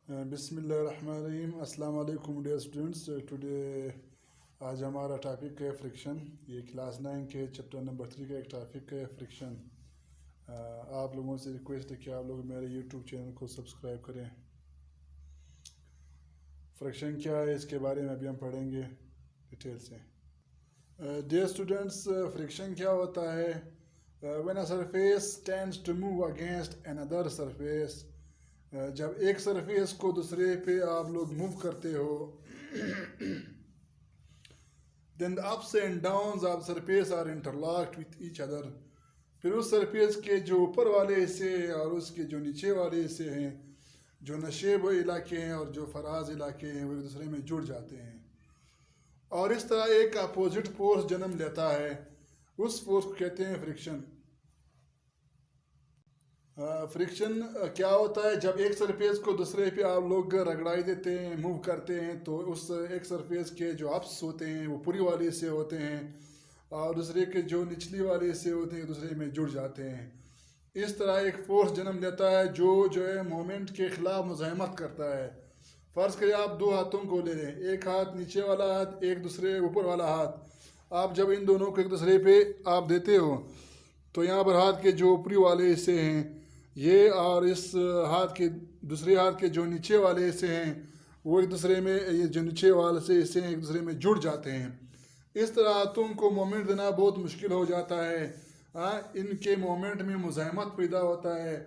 बिस्मिल्लाहिर्रहमानिर्रहीम। अस्सलाम वालेकुम डियर स्टूडेंट्स। टुडे आज हमारा टॉपिक है फ्रिक्शन। ये क्लास 9 के चैप्टर नंबर 3 का एक टॉपिक है फ्रिक्शन। आप लोगों से रिक्वेस्ट है कि आप लोग मेरे यूट्यूब चैनल को सब्सक्राइब करें। फ्रिक्शन क्या है इसके बारे में अभी हम पढ़ेंगे डिटेल से। डियर स्टूडेंट्स, फ्रिक्शन क्या होता है? When a surface tends to move against another surface, जब एक सरफेस को दूसरे पे आप लोग मूव करते हो, then the ups and downs of surface are interlocked with each other. फिर उस सरफेस के जो ऊपर वाले हिस्से हैं और उसके जो नीचे वाले हिस्से हैं, जो नशेब इलाके हैं और जो फराज इलाके हैं, वो एक दूसरे में जुड़ जाते हैं और इस तरह एक अपोजिट फोर्स जन्म लेता है। उस फोर्स को कहते हैं फ्रिक्शन। फ्रिक्शन क्या होता है? जब एक सरफेस को दूसरे पे आप लोग रगड़ाई देते हैं, मूव करते हैं, तो उस एक सरफेस के जो अप्स होते हैं वो ऊपरी वाले हिस्से होते हैं और दूसरे के जो निचली वाले हिस्से होते हैं दूसरे में जुड़ जाते हैं। इस तरह एक फोर्स जन्म लेता है जो है मोमेंट के खिलाफ मुज़ाहमत करता है। फ़र्ज़ करिए आप दो हाथों को ले लें, एक हाथ नीचे वाला हाथ, एक दूसरे ऊपर वाला हाथ। आप जब इन दोनों को एक दूसरे पे आप देते हो तो यहाँ पर हाथ के जो ऊपरी वाले हिस्से हैं ये और इस हाथ के दूसरे हाथ के जो नीचे वाले हिस्से हैं वो एक दूसरे में, ये जो नीचे वाले से हिस्से हैं एक दूसरे में जुड़ जाते हैं। इस तरह हाथों को मोमेंट देना बहुत मुश्किल हो जाता है। इनके मोमेंट में मुज़ाहमत पैदा होता है।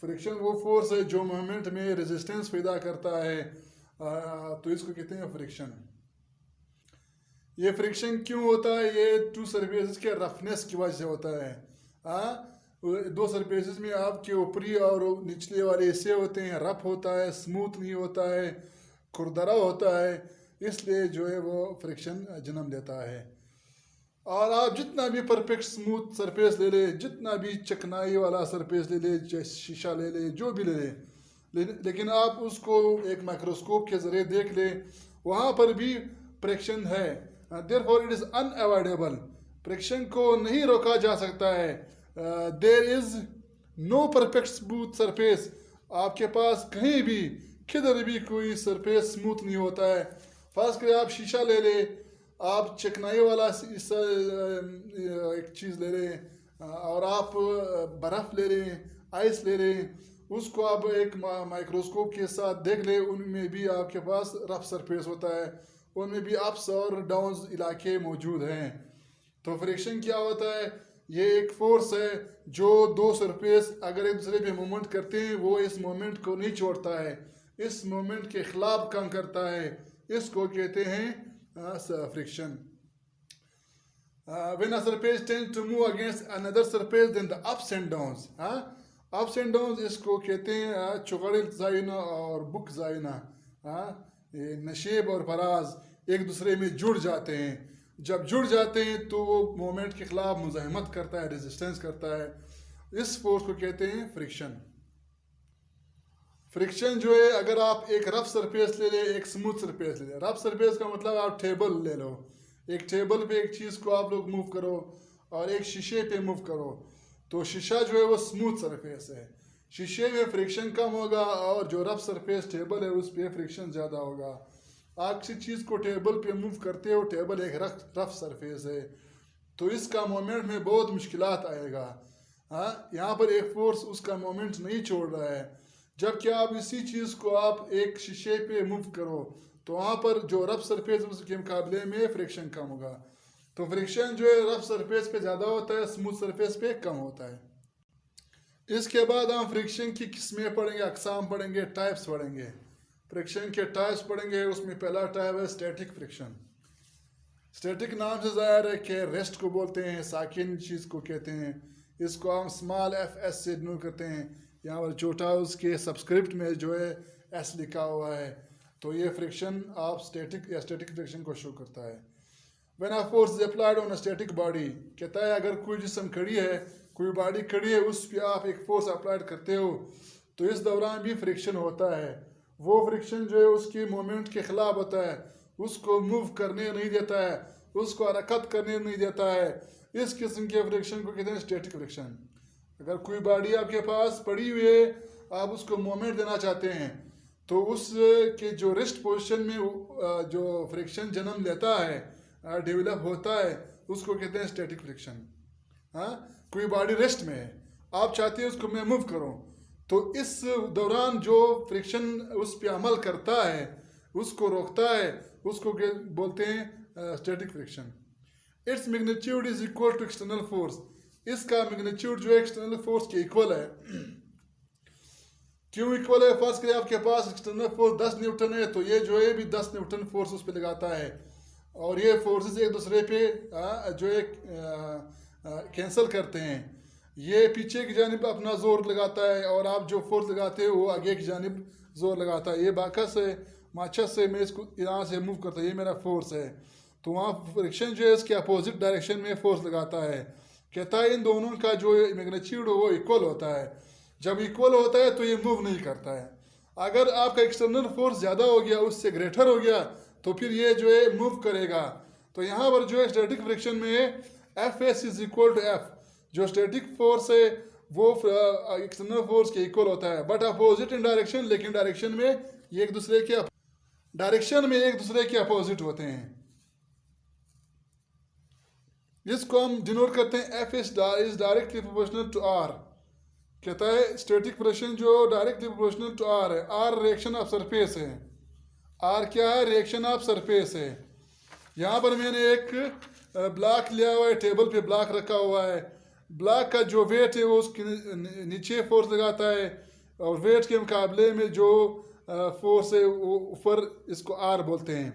फ्रिक्शन वो फोर्स है जो मोमेंट में रेजिस्टेंस पैदा करता है, तो इसको कहते हैं फ्रिक्शन। ये फ्रिक्शन क्यों होता है? ये टू सरफेसेस के रफनेस की वजह से होता है। दो सरफेसेस में आपके ऊपरी और निचले वाले हिस्से होते हैं, रफ होता है, स्मूथ नहीं होता है, खुरदरा होता है, इसलिए जो है वो फ्रिक्शन जन्म लेता है। और आप जितना भी परफेक्ट स्मूथ सरफेस ले ले, जितना भी चिकनाई वाला सरफेस ले ले, शीशा ले ले, जो भी ले ले, लेकिन आप उसको एक माइक्रोस्कोप के ज़रिए देख ले, वहाँ पर भी फ्रिक्शन है। Therefore it is unavoidable. Friction को नहीं रोका जा सकता है। There is no perfect smooth surface. आपके पास कहीं भी किधर भी कोई सरफेस स्मूथ नहीं होता है। फ़र्ज़ करिए आप शीशा ले ले, आप चिकनाई वाला एक चीज़ ले लें और आप बर्फ़ ले लें, आइस ले लें, उसको आप एक माइक्रोस्कोप के साथ देख लें, उनमें भी आपके पास रफ सरफेस होता है, उनमें भी अप्स और डाउन्स इलाके मौजूद हैं। तो फ्रिक्शन क्या होता है? ये एक फोर्स है जो दो सरफेस अगर एक दूसरे पे मूवमेंट करते हैं वो इस मोमेंट को नहीं छोड़ता है, इस मोमेंट के खिलाफ काम करता है। इसको कहते हैं friction. When a surface tends to move against another surface, then the ups and downs, ups and downs इसको कहते हैं चुगड़ जाइना और बुक जाइना। ये नशेब और फराज एक दूसरे में जुड़ जाते हैं। जब जुड़ जाते हैं तो वो मोमेंट के खिलाफ मुज़ाहमत करता है, रेजिस्टेंस करता है। इस फोर्स को कहते हैं फ्रिक्शन। फ्रिक्शन जो है, अगर आप एक रफ सरफेस ले ले, एक स्मूथ सरफेस ले ले। रफ सरफेस का मतलब आप टेबल ले लो, एक टेबल पे एक चीज़ को आप लोग मूव करो और एक शीशे पे मूव करो, तो शीशा जो है वो स्मूथ सरफेस है, शीशे में फ्रिक्शन कम होगा और जो रफ सरफेस टेबल है उस पर फ्रिक्शन ज़्यादा होगा। आप किसी चीज़ को टेबल पे मूव करते हो, टेबल एक रफ सरफेस है, तो इसका मोमेंट में बहुत मुश्किलात आएगा। यहाँ पर एक फोर्स उसका मोमेंट नहीं छोड़ रहा है। जबकि आप इसी चीज़ को आप एक शीशे पे मूव करो तो वहाँ पर जो रफ सरफेस उसके मुकाबले में फ्रिक्शन कम होगा। तो फ्रिक्शन जो है रफ सरफेस पे ज़्यादा होता है, स्मूथ सरफेस पे कम होता है। इसके बाद हम फ्रिक्शन की किस्में पढ़ेंगे, अकसाम पढ़ेंगे, टाइप्स पढ़ेंगे। फ्रिक्शन के टाइप्स पढ़ेंगे, उसमें पहला टाइप है स्टैटिक फ्रिक्शन। स्टैटिक नाम से ज़ाहिर है कि रेस्ट को बोलते हैं, साकिन चीज़ को कहते हैं। इसको हम स्मॉल FS से डिनोट करते हैं। यहाँ पर छोटा उसके सबस्क्रिप्ट में जो है S लिखा हुआ है, तो ये फ्रिक्शन आप स्टैटिक या स्टैटिक फ्रिक्शन को शो करता है। When a force is applied on a static body, कहता है अगर कोई जिस्म खड़ी है, कोई बॉडी खड़ी है, उस पर आप एक फोर्स अप्लाइड करते हो तो इस दौरान भी फ्रिक्शन होता है। वो फ्रिक्शन जो है उसकी मोमेंट के खिलाफ होता है, उसको मूव करने नहीं देता है, उसको हरकत करने नहीं देता है। इस किस्म के फ्रिक्शन को कहते हैं स्टैटिक फ्रिक्शन। अगर कोई बॉडी आपके पास पड़ी हुई है, आप उसको मोमेंट देना चाहते हैं तो उस के जो रेस्ट पोजीशन में जो फ्रिक्शन जन्म लेता है, डेवलप होता है, उसको कहते हैं स्टैटिक फ्रिक्शन। हाँ, कोई बॉडी रेस्ट में है, आप चाहते हैं उसको मैं मूव करूं, तो इस दौरान जो फ्रिक्शन उस पर अमल करता है, उसको रोकता है, उसको बोलते हैं static friction. Its magnitude is equal to external force. इसका मैग्नीट्यूड जो है एक्सटर्नल फोर्स के इक्वल है। क्यों इक्वल है? फर्स्ट करें आपके पास एक्सटर्नल फोर्स 10 न्यूटन है, तो ये जो है भी 10 न्यूटन फोर्स उस पर लगाता है, और ये फोर्सेस एक दूसरे पे जो है कैंसिल करते हैं। ये पीछे की जानिब अपना जोर लगाता है, और आप जो फोर्स लगाते हो वो आगे की जानिब जोर लगाता है। ये बाकस है, माचस से मैं इसको यहाँ से मूव करता है, ये मेरा फोर्स है, तो वहाँ फ्रिक्शन जो है इसके अपोजिट डायरेक्शन में फोर्स लगाता है। कहता है इन दोनों का जो मैग्नीट्यूड हो वो इक्वल होता है। जब इक्वल होता है तो ये मूव नहीं करता है। अगर आपका एक्सटर्नल फोर्स ज़्यादा हो गया, उससे ग्रेटर हो गया, तो फिर ये जो है मूव करेगा। तो यहाँ पर जो है स्टैटिक फ्रिक्शन में F S is equal to F, जो स्टैटिक फोर्स है वो एक्सटर्नल फोर्स के इक्वल होता है, बट अपोजिट इन डायरेक्शन। लेकिन डायरेक्शन में ये एक दूसरे के अपोजिट होते हैं। इसको हम डिनोट करते हैं F S is directly proportional to R. कहता है स्टैटिक फ्रिक्शन जो डायरेक्टली प्रोपोर्शनल टू आर है। आर रिएक्शन ऑफ सरफेस है। आर क्या है? रिएक्शन ऑफ सरफेस है। यहाँ पर मैंने एक ब्लॉक लिया हुआ है, टेबल पे ब्लॉक रखा हुआ है। ब्लॉक का जो वेट है वो उसके नीचे फोर्स लगाता है, और वेट के मुकाबले में जो फोर्स है वो ऊपर, इसको आर बोलते हैं।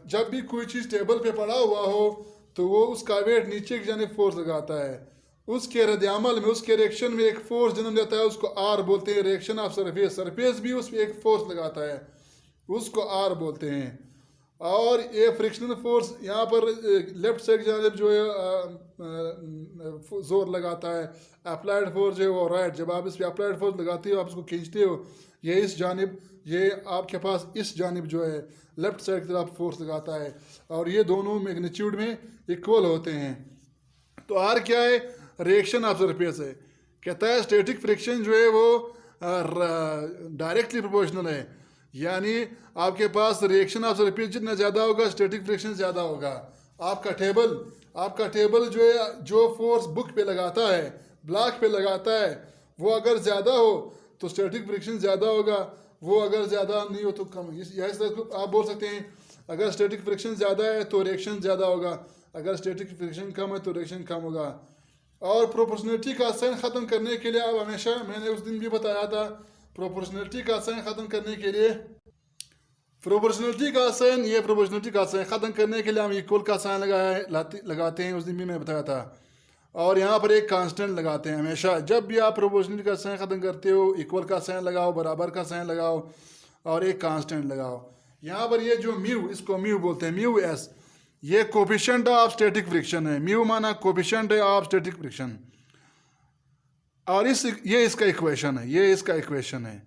जब भी कोई चीज़ टेबल पे पड़ा हुआ हो तो वो उसका वेट नीचे की जानिब फोर्स लगाता है। उसके रद्द-ए-अमल में, उसके रिएक्शन में एक फोर्स जन्म लेता है, उसको आर बोलते हैं। रिएक्शन ऑफ सरफेस, सरफेस भी उस पर एक फोर्स लगाता है, उसको आर बोलते हैं। और ये फ्रिक्शनल फोर्स यहाँ पर लेफ्ट साइड जानिब जो है जोर लगाता है। अप्लाइड फोर्स जो है वो राइट। जब आप इस पर अप्लाइड फोर्स लगाते हो, आप इसको खींचते हो, ये इस जानिब, ये आपके पास इस जानिब जो है लेफ्ट साइड की तरफ फोर्स लगाता है, और ये दोनों मैग्नीट्यूड में इक्वल होते हैं। तो आर क्या है? रिएक्शन ऑफ सरफेस है। कहता है स्टैटिक फ्रिक्शन जो है वो डायरेक्टली प्रोपोर्शनल है, यानी आपके पास रिएक्शन ऑफ सरफेस जितना ज़्यादा होगा, स्टैटिक फ्रिक्शन ज़्यादा होगा। आपका टेबल जो है, जो फोर्स बुक पे लगाता है, ब्लॉक पे लगाता है, वो अगर ज़्यादा हो तो स्टैटिक फ्रिक्शन ज़्यादा होगा, वो अगर ज़्यादा नहीं हो तो कम। यही आप बोल सकते हैं, अगर स्टैटिक फ्रिक्शन ज़्यादा है तो रिएक्शन ज़्यादा होगा, अगर स्टैटिक फ्रिक्शन कम है तो रिएक्शन कम होगा। और प्रोपोर्शनलिटी का साइन ख़त्म करने के लिए आप हमेशा, मैंने उस दिन भी बताया था, प्रोपोर्शनलिटी का साइन ख़त्म करने के लिए, प्रोपोर्शनलिटी का साइन ख़त्म करने के लिए हम इक्वल का साइन लगाते हैं। उस दिन भी मैंने बताया था। और यहाँ पर एक कांस्टेंट लगाते हैं हमेशा। जब भी आप प्रोपोर्शनलिटी का साइन ख़त्म करते हो, इक्वल का साइन लगाओ, बराबर का साइन लगाओ, और एक कांस्टेंट लगाओ। यहाँ पर ये जो म्यू, इसको म्यू बोलते हैं, म्यू एस, ये कोफिशिएंट ऑफ स्टैटिक फ्रिक्शन है। म्यू माना कोफिशिएंट है ऑफ स्टैटिक फ्रिक्शन, और ये इसका इक्वेशन है।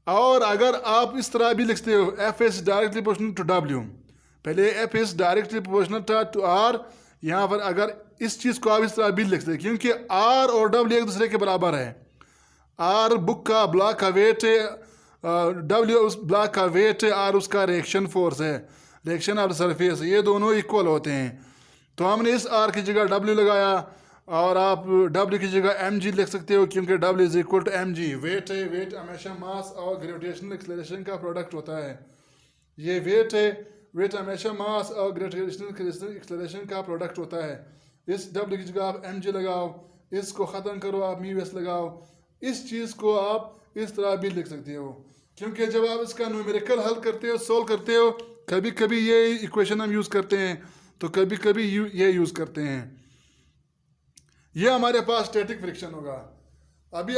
और अगर आप इस तरह भी लिखते हो, F S directly proportional to W, पहले एफ एस डायरेक्टली प्रोपोर्शनल था टू आर, यहाँ पर अगर इस चीज़ को आप इस तरह भी लिखते हैं, क्योंकि आर और डब्ल्यू एक दूसरे के बराबर है। आर बुक का ब्लॉक का वेट है, डब्ल्यू उस ब्लॉक का वेट है, आर उसका रिएक्शन फोर्स है, रिएक्शन ऑफ सरफेस, ये दोनों इक्वल होते हैं। तो हमने इस आर की जगह डब्ल्यू लगाया, और आप डब्ल्यू की जगह एम जी लिख सकते हो, क्योंकि W is equal to M G. Weight है, वेट हमेशा मास और ग्रेविटेशनल एक्सेलरेशन का प्रोडक्ट होता है। ये वेट है, वेट हमेशा मास और ग्रेविटेशनल एक्सेलरेशन का प्रोडक्ट होता है। इस डब्ल्यू की जगह आप एम जी लगाओ, इसको ख़त्म करो, आप म्यू एस लगाओ। इस चीज़ को आप इस तरह भी लिख सकते हो, क्योंकि जब आप इसका न्यूमेरिकल हल करते हो, सोल्व करते हो, कभी कभी ये इक्वेशन हम यूज़ करते हैं, तो कभी कभी ये यूज़ करते हैं। ये हमारे पास स्टैटिक फ्रिक्शन होगा। अभी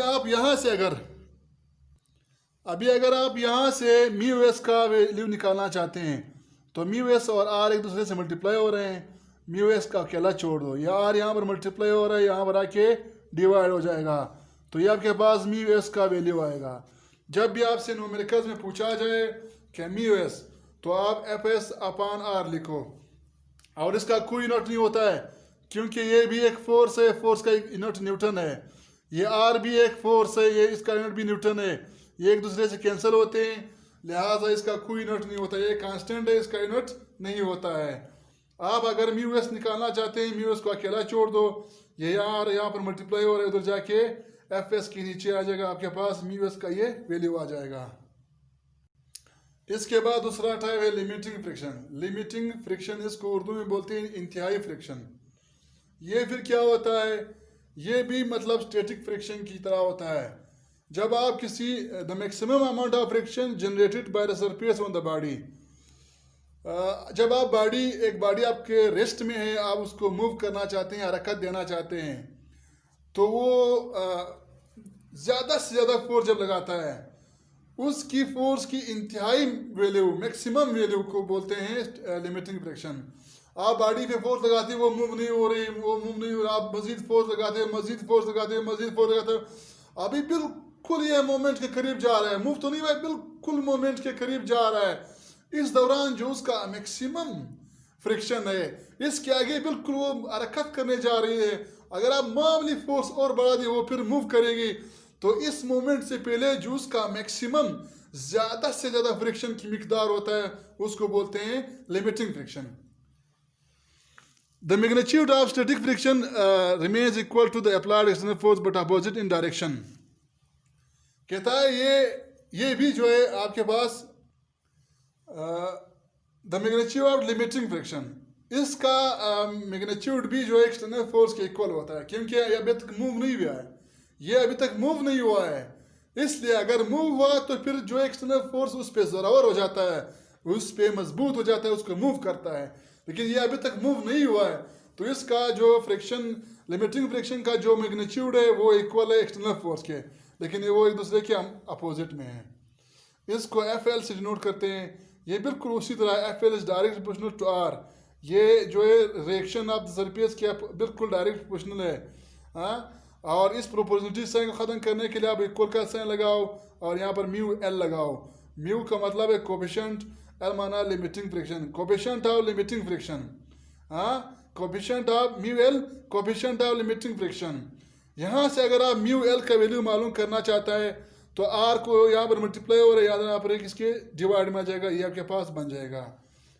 अगर आप यहाँ से म्यू एस का वैल्यू निकालना चाहते हैं, तो म्यू एस और आर एक दूसरे से मल्टीप्लाई हो रहे हैं। म्यू एस का अकेला छोड़ दो, या आर यहाँ पर मल्टीप्लाई हो रहा है, यहाँ पर आके डिवाइड हो जाएगा, तो ये आपके पास म्यू एस का वैल्यू आएगा। जब भी आपसे न्यूमेरिकल्स में पूछा जाए कि म्यू एस, तो आप एफ एस अपॉन आर लिखो, और इसका कोई यूनिट नहीं होता है, क्योंकि ये भी एक फोर्स है, फोर्स का एक यूनिट न्यूटन है। ये आर भी एक फोर्स है, ये इसका यूनिट भी न्यूटन है। ये एक दूसरे से कैंसिल होते हैं, लिहाजा इसका कोई यूनिट नहीं होता, ये कांस्टेंट है, इसका यूनिट नहीं होता है। आप अगर म्यू एस निकालना चाहते हैं, म्यू एस को अकेला छोड़ दो, ये यहाँ पर मल्टीप्लाई हो रहा है, उधर जाके एफ एस के नीचे आ जाएगा, आपके पास म्यू एस का ये वैल्यू आ जाएगा। इसके बाद दूसरा टाइप है लिमिटिंग फ्रिक्शन। लिमिटिंग फ्रिक्शन इसको उर्दू में बोलते हैं इंतहाई फ्रिक्शन। ये फिर क्या होता है, ये भी मतलब स्टैटिक फ्रिक्शन की तरह होता है। जब आप किसी the maximum amount of friction generated by the surface on the body, जब आप एक बॉडी आपके रेस्ट में है, आप उसको मूव करना चाहते हैं, हरकत देना चाहते हैं, तो वो ज़्यादा से ज़्यादा फोर्स जब लगाता है, उसकी फोर्स की इंतहाई वैल्यू, मैक्सिमम वैल्यू को बोलते हैं लिमिटिंग फ्रिक्शन। आप बॉडी पे फोर्स लगाते हैं, वो मूव नहीं हो रही, वो मूव नहीं हो रहा, आप मजीद फोर्स लगाते हो, मजीद फोर्स लगाते हो, मजीद फोर्स लगाते हो, अभी बिल्कुल ये मोमेंट के करीब जा रहा है, मूव तो नहीं हुआ, बिल्कुल मोमेंट के करीब जा रहा है। इस दौरान जो उसका मैक्सिमम फ्रिक्शन है, इसके आगे बिल्कुल वो हरकत करने जा रही है, अगर आप मामूली फोर्स और बढ़ा दिए, वो फिर मूव करेगी। तो इस मोमेंट से पहले जो उसका मैक्सिमम ज़्यादा से ज़्यादा फ्रिक्शन की मिकदार होता है, उसको बोलते हैं limiting friction. The magnitude of static friction remains equal to the applied external force but opposite in direction। कहता है ये भी जो है आपके पास the magnitude of limiting friction, इसका मैग्नीट्यूड भी जो है एक्सटर्नल फोर्स के इक्वल होता है, क्योंकि ये अभी तक मूव नहीं हुआ है, ये अभी तक मूव नहीं हुआ है। इसलिए अगर मूव हुआ तो फिर जो एक्सटर्नल फोर्स उस पर जोरावर हो जाता है, उस पर मजबूत हो जाता है, उसको मूव करता है। लेकिन ये अभी तक मूव नहीं हुआ है, तो इसका जो फ्रिक्शन, लिमिटिंग फ्रिक्शन का जो मैग्नीट्यूड है वो इक्वल है एक्सटर्नल फोर्स के, लेकिन वो एक दूसरे के अपोजिट में है। इसको एफ एल से डिनोट करते हैं। ये बिल्कुल उसी तरह F L is direct proportional to R. ये जो है रिएक्शन ऑफ द सरफेस के बिल्कुल डायरेक्ट प्रोपोर्शनल है। हाँ, और इस प्रोपोर्शनलिटी साइन को ख़त्म करने के लिए आप इक्वल का साइन लगाओ और यहाँ पर म्यू एल लगाओ। म्यू का मतलब है कोफिशिएंट, एल माना limiting friction, coefficient of limiting friction. हाँ, coefficient of mu L, coefficient of limiting friction. यहाँ से अगर आप म्यू एल का वैल्यू मालूम करना चाहता है तो आर को यहाँ पर मल्टीप्लाई हो रहा है, याद यहाँ पर एक इसके डिवाइड में आ जाएगा, ये आपके पास बन जाएगा।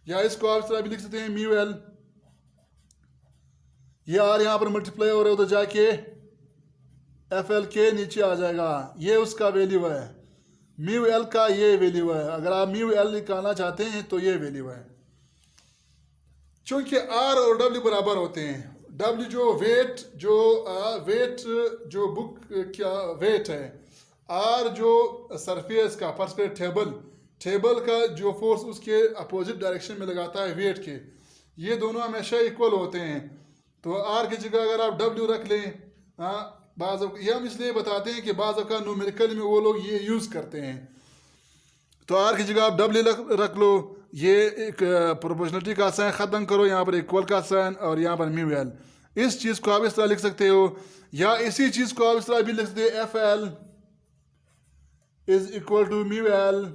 या इसको आप इस तरह भी लिख सकते हैं म्यू एल, ये आर यहाँ पर मल्टीप्लाई हो रहा है, उधर जाके एफ एल के नीचे आ जाएगा, ये उसका वैल्यू है। म्यू एल का ये वैल्यू है। अगर आप म्यू एल निकालना चाहते हैं तो ये वैल्यू है। चूंकि आर और डब्ल्यू बराबर होते हैं, डब्ल्यू जो वेट जो बुक क्या वेट है, आर जो सरफेस का पर्सपेक्टिव टेबल का जो फोर्स उसके अपोजिट डायरेक्शन में लगाता है वेट के, ये दोनों हमेशा इक्वल होते हैं। तो आर की जगह अगर आप डब्ल्यू रख लें, ये हम इसलिए बताते हैं कि बाज़ का न्यूमेरिकल में वो लोग ये यूज़ करते हैं। तो आर की जगह आप डब्ल्यू रख लो, ये एक प्रोपोर्शनलिटी का साइन ख़त्म करो, यहाँ पर इक्वल का साइन और यहाँ पर म्यू एल। इस चीज़ को आप इस तरह लिख सकते हो, या इसी चीज़ को आप इस तरह भी लिख सकते हो, F L is equal to mu L,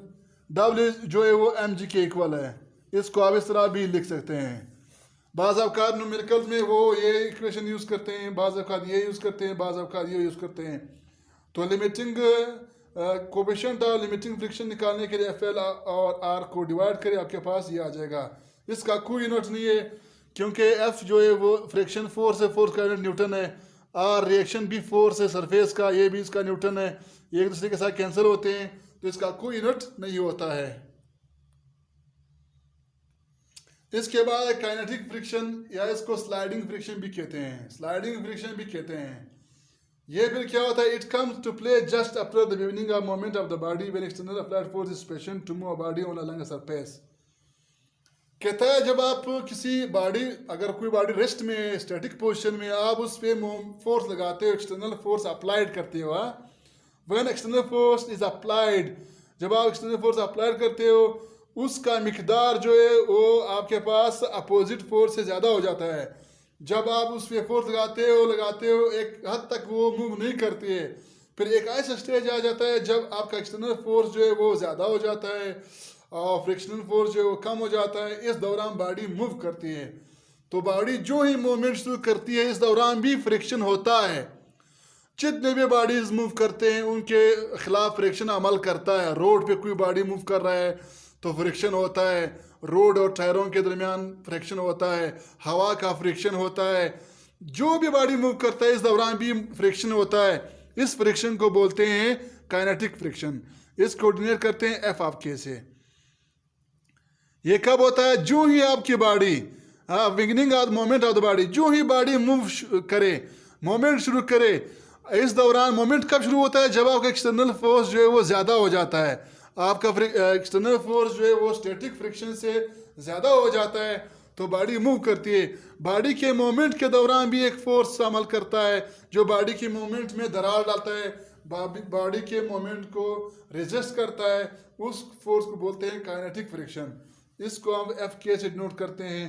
W जो है वो एम जी के इक्वल है। इसको आप इस तरह भी लिख सकते हैं। बाज़ अवकात न्यूमेरिकल में वो ये इक्वेशन यूज़ करते हैं, बाज़ अवकात ये यूज़ करते हैं, बाज़ अवकात ये यूज़ करते हैं। तो लिमिटिंग कोफिशिएंट और लिमिटिंग फ्रिक्शन निकालने के लिए एफ एल और आर को डिवाइड करें, आपके पास ये आ जाएगा। इसका कोई यूनिट नहीं है, क्योंकि एफ जो है वो फ्रिक्शन फोर्स है, फोर्स का यूनिट न्यूटन है। आर रिएक्शन भी फोर्स है सरफेस का, ये भी इसका न्यूटन है, ये एक दूसरे के साथ कैंसिल होते हैं, तो इसका कोई यूनिट नहीं होता है। इसके बाद काइनेटिक फ्रिक्शन या इसको स्लाइडिंग फ्रिक्शन भी कहते हैं, स्लाइडिंग फ्रिक्शन भी कहते हैं। ये फिर क्या होता है, it comes to play just after the beginning of movement of the body when external applied force is sufficient to move a body on a long surface. कहता है जब आप किसी बॉडी, अगर कोई बॉडी रेस्ट में स्टैटिक पोजीशन में, आप उस पर फोर्स लगाते हो, एक्सटर्नल फोर्स अप्लाइड करते हो। When external force is applied, जब आप एक्सटर्नल फोर्स अप्लाइड करते हो, उसका मिकदार जो है वो आपके पास अपोजिट फोर्स से ज़्यादा हो जाता है। जब आप उस पर फोर्स लगाते हो एक हद तक वो मूव नहीं करती है, फिर एक ऐसा स्टेज आ जाता है जब आपका एक्सटर्नल फोर्स जो है वो ज़्यादा हो जाता है और फ्रिक्शनल फोर्स जो है वो कम हो जाता है। इस दौरान बॉडी मूव करती है, तो बॉडी जो ही मूवमेंट शुरू करती है, इस दौरान भी फ्रिक्शन होता है। जितने भी बॉडीज मूव करते हैं उनके खिलाफ फ्रिक्शन अमल करता है। रोड पे कोई बॉडी मूव कर रहा है तो फ्रिक्शन होता है, रोड और टायरों के दरमियान फ्रिक्शन होता है, हवा का फ्रिक्शन होता है, जो भी बॉडी मूव करता है इस दौरान भी फ्रिक्शन होता है। इस फ्रिक्शन को बोलते हैं काइनेटिक फ्रिक्शन। इसको डिनोट करते हैं एफ ऑफ के से। ये कब होता है? जो ही आपकी body beginning of moment of the body, जो ही बॉडी मूव करे, मोमेंट शुरू करे, इस दौरान मोमेंट कब शुरू होता है? जब आपका एक्सटर्नल फोर्स जो है वो ज़्यादा हो जाता है। आपका एक्सटर्नल फोर्स जो है वो स्टैटिक फ्रिक्शन से ज़्यादा हो जाता है तो बॉडी मूव करती है। बॉडी के मोमेंट के दौरान भी एक फोर्स अमल करता है जो बॉडी के मोमेंट में दरार डालता है, बॉडी के मोमेंट को रेजिस्ट करता है। उस फोर्स को बोलते हैं काइनेटिक फ्रिक्शन। इसको हम एफ के से डिनोट करते हैं।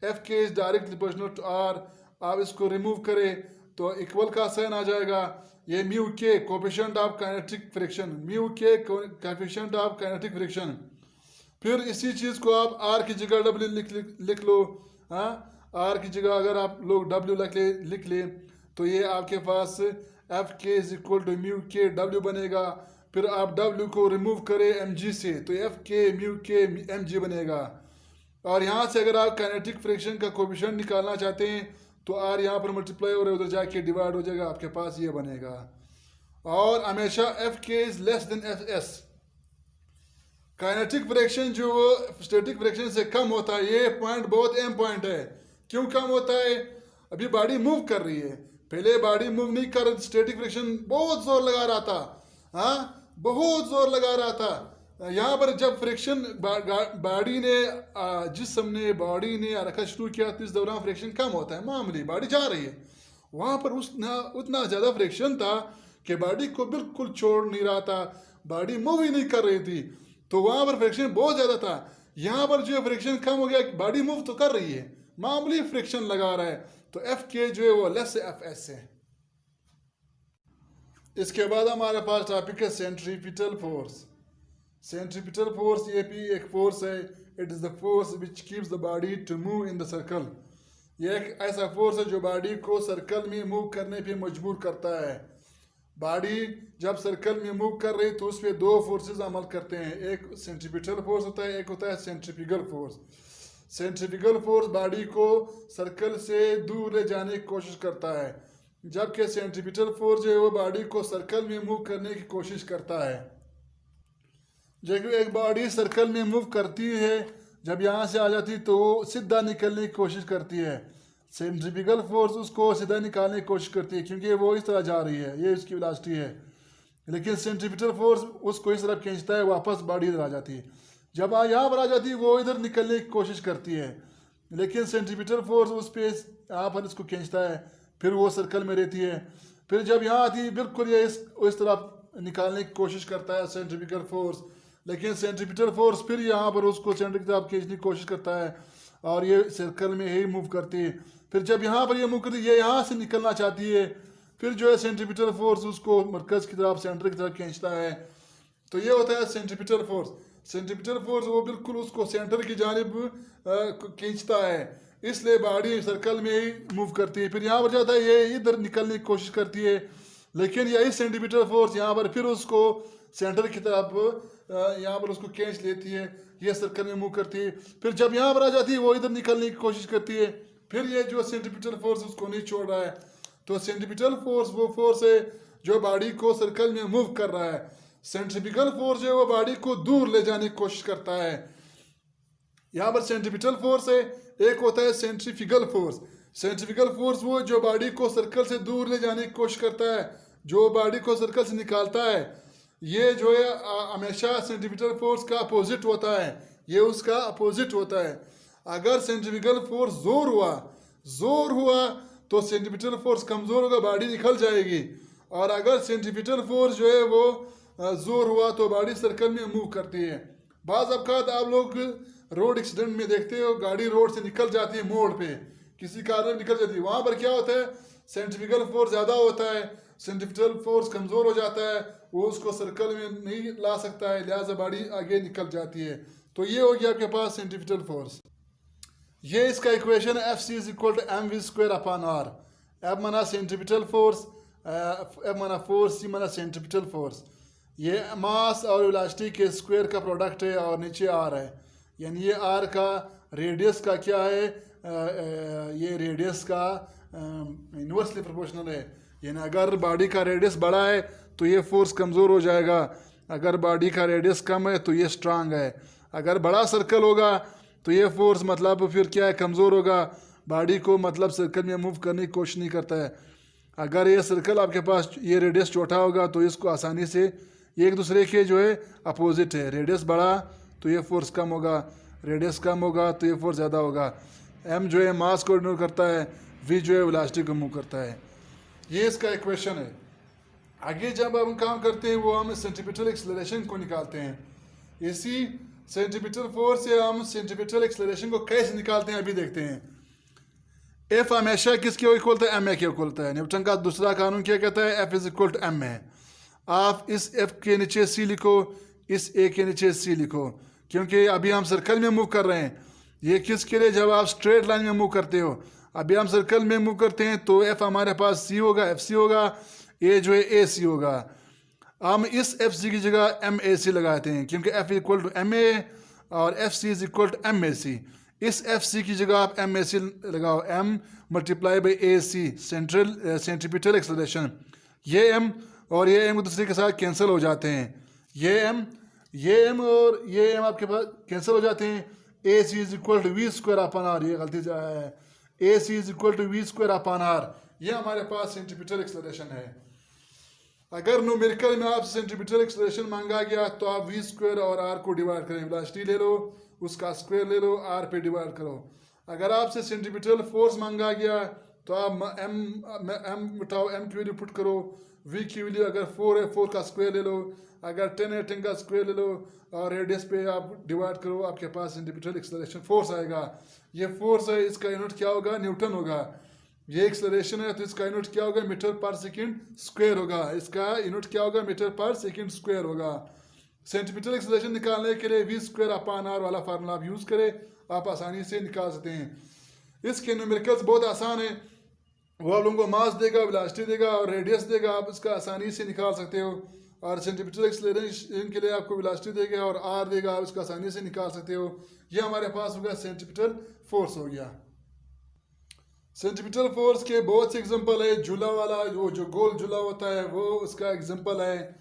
F K is directly proportional to R. आप इसको रिमूव करें तो इक्वल का साइन आ जाएगा। ये म्यू के coefficient of kinetic friction, mu के कोएफिशिएंट ऑफ काइनेटिक फ्रिक्शन। फिर इसी चीज़ को आप आर की जगह डब्ल्यू लिख लो। हाँ, आर की जगह अगर आप लोग डब्ल्यू लिख ले तो ये आपके पास F K is equal to mu के डब्ल्यू बनेगा। फिर आप डब्ल्यू को रिमूव करें एम जी से तो एफ के म्यू के एम जी बनेगा। और यहाँ से अगर आप काइनेटिक फ्रिक्शन का कोएफिशिएंट निकालना चाहते हैं तो आर यहाँ पर मल्टीप्लाई और उधर जाके डिवाइड हो जाएगा, आपके पास ये बनेगा। और हमेशा F K is less than F S. Kinetic friction जो स्टैटिक फ्रिक्शन से कम होता है, ये पॉइंट बहुत अहम पॉइंट है। क्यों कम होता है? अभी बॉडी मूव कर रही है, पहले बॉडी मूव नहीं कर रही, स्टैटिक फ्रिक्शन बहुत जोर लगा रहा था। हाँ, बहुत जोर लगा रहा था। यहाँ पर जब फ्रिक्शन बॉडी ने जिस्म ने बॉडी ने रखा शुरू किया तो इस दौरान फ्रिक्शन कम होता है, मामूली बॉडी जा रही है। वहाँ पर उतना ज़्यादा फ्रिक्शन था कि बॉडी को बिल्कुल छोड़ नहीं रहा था, बॉडी मूव ही नहीं कर रही थी, तो वहाँ पर फ्रिक्शन बहुत ज़्यादा था। यहाँ पर जो फ्रिक्शन कम हो गया, बॉडी मूव तो कर रही है, मामूली फ्रिक्शन लगा रहा है, तो एफ के जो है वो लेस से एफ एस है। इसके बाद हमारे पास टॉपिक है सेंट्रीपिटल फोर्स। सेंट्रीपिटल फोर्स ये भी एक फोर्स है। It is the force which keeps the body to move in the circle. ये एक ऐसा फोर्स है जो बॉडी को सर्कल में मूव करने पे मजबूर करता है। बॉडी जब सर्कल में मूव कर रही तो उस पर दो फोर्सेस अमल करते हैं, एक सेंट्रीपिटल फोर्स होता है, एक होता है centrifugal force. Centrifugal force body को सर्कल से दूर ले जाने की कोशिश करता है, जबकि सेंट्रीपिटल फोर्स जो है वो बॉडी को सर्कल में मूव करने की कोशिश करता है। जब एक बॉडी सर्कल में मूव करती है, जब यहाँ से आ जाती तो वो सीधा निकलने की कोशिश करती है। सेंट्रीफ्यूगल फोर्स उसको सीधा निकालने की कोशिश करती है क्योंकि वो इस तरह जा रही है, ये उसकी वेलोसिटी है। लेकिन सेंट्रीपिटल फोर्स उसको इस तरफ खींचता है, वापस बॉडी इधर आ जाती है। जब यहाँ पर आ जाती है वो इधर निकलने की कोशिश करती है, लेकिन सेंट्रीपिटल फोर्स उस पर यहाँ पर इसको खींचता है, फिर वो सर्कल में रहती है। फिर जब यहाँ आती है बिल्कुल ये इस तरफ निकालने की कोशिश करता है सेंट्रीफ्यूगल फोर्स, लेकिन सेंट्रीपिटल फोर्स फिर यहाँ पर उसको सेंटर की तरफ खींचने की कोशिश करता है और ये सर्कल में ही मूव करती है। फिर जब यहाँ पर ये मूव करती है, ये यहाँ से निकलना चाहती है, फिर जो है सेंट्रीपिटल फोर्स उसको मरकज़ की तरफ, सेंटर की तरफ खींचता है। तो ये होता है सेंट्रीपिटल फोर्स। सेंट्रीपिटल फोर्स वो बिल्कुल उसको सेंटर की जानिब खींचता है, इसलिए बॉडी सर्कल में ही मूव करती है। फिर यहाँ पर जाता है, ये इधर निकलने की कोशिश करती है, लेकिन यही सेंट्रीपिटल फोर्स यहाँ पर फिर उसको सेंटर की तरफ यहाँ पर उसको खींच लेती है, ये सर्कल में मूव करती है। फिर जब यहाँ पर आ जाती है वो इधर निकलने की कोशिश करती है, फिर ये जो सेंट्रीपिटल फोर्स उसको नहीं छोड़ रहा है। तो सेंट्रीपिटल फोर्स वो फोर्स है जो बॉडी को सर्कल में मूव कर रहा है। सेंट्रीफ्यूगल फोर्स जो है वो बॉडी को दूर ले जाने की कोशिश करता है। यहाँ पर सेंट्रीपिटल फोर्स है, एक होता है सेंट्रीफ्यूगल फोर्स। सेंट्रीफ्यूगल फोर्स वो जो बॉडी को सर्कल से दूर ले जाने की कोशिश करता है, जो बॉडी को सर्कल से निकालता है। ये जो है हमेशा सेंट्रीपिटल फोर्स का अपोजिट होता है, ये उसका अपोजिट होता है। अगर सेंट्रीफ्यूगल फोर्स जोर हुआ तो सेंट्रीपिटल फोर्स कमज़ोर होगा, बॉडी निकल जाएगी। और अगर सेंट्रीपिटल फोर्स जो है वो जोर हुआ तो बॉडी सर्कल में मूव करती है। बाज़ अवक़ात आप लोग रोड एक्सीडेंट में देखते हो, गाड़ी रोड से निकल जाती है, मोड़ पे किसी कारण निकल जाती है, वहाँ पर क्या होता है, सेंट्रीफ्यूगल फोर्स ज़्यादा होता है, सेंट्रीपिटल फोर्स कमज़ोर हो जाता है, वो उसको सर्कल में नहीं ला सकता है, लिहाजा बॉडी आगे निकल जाती है। तो ये हो गया आपके पास सेंट्रीपिटल फोर्स। ये इसका इक्वेशन है, F C is equal to M V square upon R. F माना सेंट्रीपिटल फोर्स, एफ माना फोर्स, सी माना सेंट्रीपिटल फोर्स। ये मास और वेलोसिटी के स्क्वायर का प्रोडक्ट है और नीचे आर है, यानी ये आर का रेडियस का क्या है, ये रेडियस का इन्वर्सली प्रोपोर्शनल है। यानी अगर बॉडी का रेडियस बड़ा है तो ये फोर्स कमज़ोर हो जाएगा, अगर बॉडी का रेडियस कम है तो ये स्ट्रांग है। अगर बड़ा सर्कल होगा तो ये फोर्स मतलब फिर क्या है, कमज़ोर होगा, बॉडी को मतलब सर्कल में मूव करने की कोशिश नहीं करता है। अगर ये सर्कल आपके पास ये रेडियस छोटा होगा तो इसको आसानी से एक दूसरे के जो है अपोजिट है, रेडियस बड़ा तो ये फोर्स कम होगा, रेडियस कम होगा तो ये फोर्स ज़्यादा होगा। एम जो है मास को डिनोट करता है, वी जो है वेलोसिटी को मूव करता है। ये इसका इक्वेशन है। आगे जब हम काम करते हैं वो हम सेंट्रीपिटल एक्सेलरेशन को निकालते हैं। इसी सेंट्रीपिटल फोर्स से हम सेंट्रीपिटल एक्सेलरेशन को कैसे निकालते हैं अभी देखते हैं। एफ हमेशा किसके इक्वल होता है, एम ए के इक्वल होता है। न्यूटन का दूसरा कानून क्या कहता है, F is equal to M A. आप इस एफ के नीचे सी लिखो, इस ए के नीचे सी लिखो, क्योंकि अभी हम सर्कल में मूव कर रहे हैं। ये किसके लिए, जब आप स्ट्रेट लाइन में मूव करते हो। अभी हम सर्कल में मूव करते हैं तो एफ हमारे पास सी होगा, एफ सी होगा, ए जो है ए सी होगा। हम इस एफ सी की जगह एम ए सी लगाते हैं, क्योंकि F equal to M A और F C is equal to M A C. इस एफ सी की जगह आप एम ए सी लगाओ, M multiply by A C, centripetal acceleration. ये एम और ये एम दूसरे के साथ कैंसिल हो जाते हैं। ये एम और ये एम आपके पास कैंसिल हो जाते हैं। A C is equal to V square upon R, ये गलती से आया है, A C is equal to V square upon R. ये हमारे पास सेंट्रीपिटल एक्सेलरेशन है। अगर न्यूमेरिकल में आप सेंट्रीपिटल एक्सेलरेशन मांगा गया तो आप वी स्क्वायर और आर को डिवाइड करें, वेलोसिटी ले लो, उसका स्क्वायर ले लो, आर पे डिवाइड करो। अगर आपसे सेंट्रीपिटल फोर्स मांगा गया तो आप एम उठाओ, एम की वैल्यू पुट करो, वी की वैल्यू अगर 4 है 4 का स्क्वायर ले लो, अगर 10 है 10 का स्क्वायर ले लो और रेडियस पे आप डिवाइड करो, आपके पास सेंट्रीपिटल एक्सेलरेशन फोर्स आएगा। ये फोर्स है, इसका यूनिट क्या होगा, न्यूटन होगा। ये एक्सेलरेशन है तो इसका यूनिट क्या होगा, मीटर पर सेकंड स्क्वायर होगा। इसका यूनिट क्या होगा, मीटर पर सेकंड स्क्वायर होगा। सेंट्रीपिटल एक्सेलरेशन निकालने के लिए वी स्क्वायर अपॉन आर वाला फार्मूला आप यूज़ करें, आप आसानी से निकाल सकते हैं। इसके न्यूमेरिकल्स बहुत आसान है, वो आप लोगों को मास देगा, वेलोसिटी देगा और रेडियस देगा, आप इसका आसानी से निकाल सकते हो। और सेंट्रीपिटल एक्सेलरेशन के लिए आपको वेलोसिटी देगा और आर देगा, आप इसका आसानी से निकाल सकते हो। ये हमारे पास हो गया सेंट्रीपिटल फोर्स हो गया। सेंट्रीपिटल फोर्स के बहुत से एग्जांपल है। झूला वाला, वो जो गोल झूला होता है वो उसका एग्जांपल है।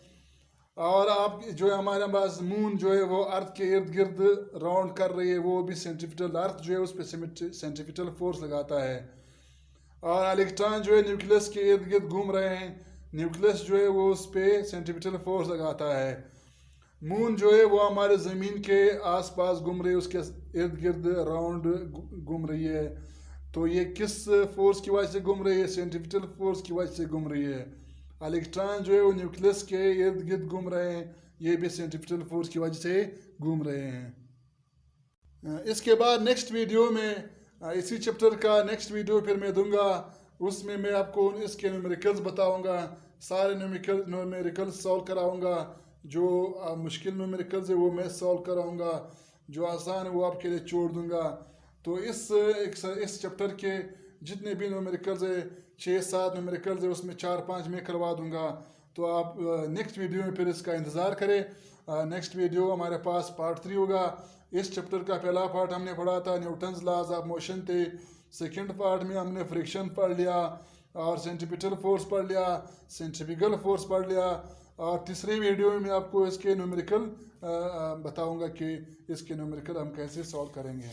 और आप जो है हमारे पास मून जो है वो अर्थ के इर्द गिर्द राउंड कर रही है, वो भी सेंट्रीपिटल, अर्थ जो है उस पर सेंट्रीपिटल फोर्स लगाता है। और इलेक्ट्रॉन जो है न्यूक्लियस के इर्द गिर्द घूम रहे हैं, न्यूक्लियस जो है वो उस पर सेंट्रीपिटल फोर्स लगाता है। मून जो है वो हमारे ज़मीन के आसपास घूम रही है, उसके इर्द गिर्द राउंड घूम रही है। तो ये किस फोर्स की वजह से घूम रही है, सेंट्रीपिटल फोर्स की वजह से घूम रही है। इलेक्ट्रॉन जो है वो न्यूक्लियस के इर्द गिर्द घूम रहे हैं, ये भी सेंट्रीपिटल फोर्स की वजह से घूम रहे हैं। इसके बाद नेक्स्ट वीडियो में इसी चैप्टर का नेक्स्ट वीडियो फिर मैं दूंगा, उसमें मैं आपको इसके न्यूमेरिकल्स बताऊंगा, सारे न्यूमेरिकल्स सॉल्व कराऊंगा। जो मुश्किल न्यूमेरिकल्स है वो मैं सॉल्व कराऊंगा, जो आसान है वो आपके लिए छोड़ दूंगा। तो इस चैप्टर के जितने भी न्यूमेरिकल्स है, 6-7 न्यूमेरिकल्स है, उसमें 4-5 मैं करवा दूंगा। तो आप नेक्स्ट वीडियो में फिर इसका इंतज़ार करें। नेक्स्ट वीडियो हमारे पास पार्ट 3 होगा। इस चैप्टर का पहला पार्ट हमने पढ़ा था न्यूटन्स लॉज ऑफ मोशन थे। सेकंड पार्ट में हमने फ्रिक्शन पढ़ लिया और सेंट्रीपिटल फोर्स पढ़ लिया, सेंट्रीफ्यूगल फोर्स पढ़ लिया। और तीसरे वीडियो में मैं आपको इसके न्यूमेरिकल बताऊंगा कि इसके न्यूमेरिकल हम कैसे सॉल्व करेंगे।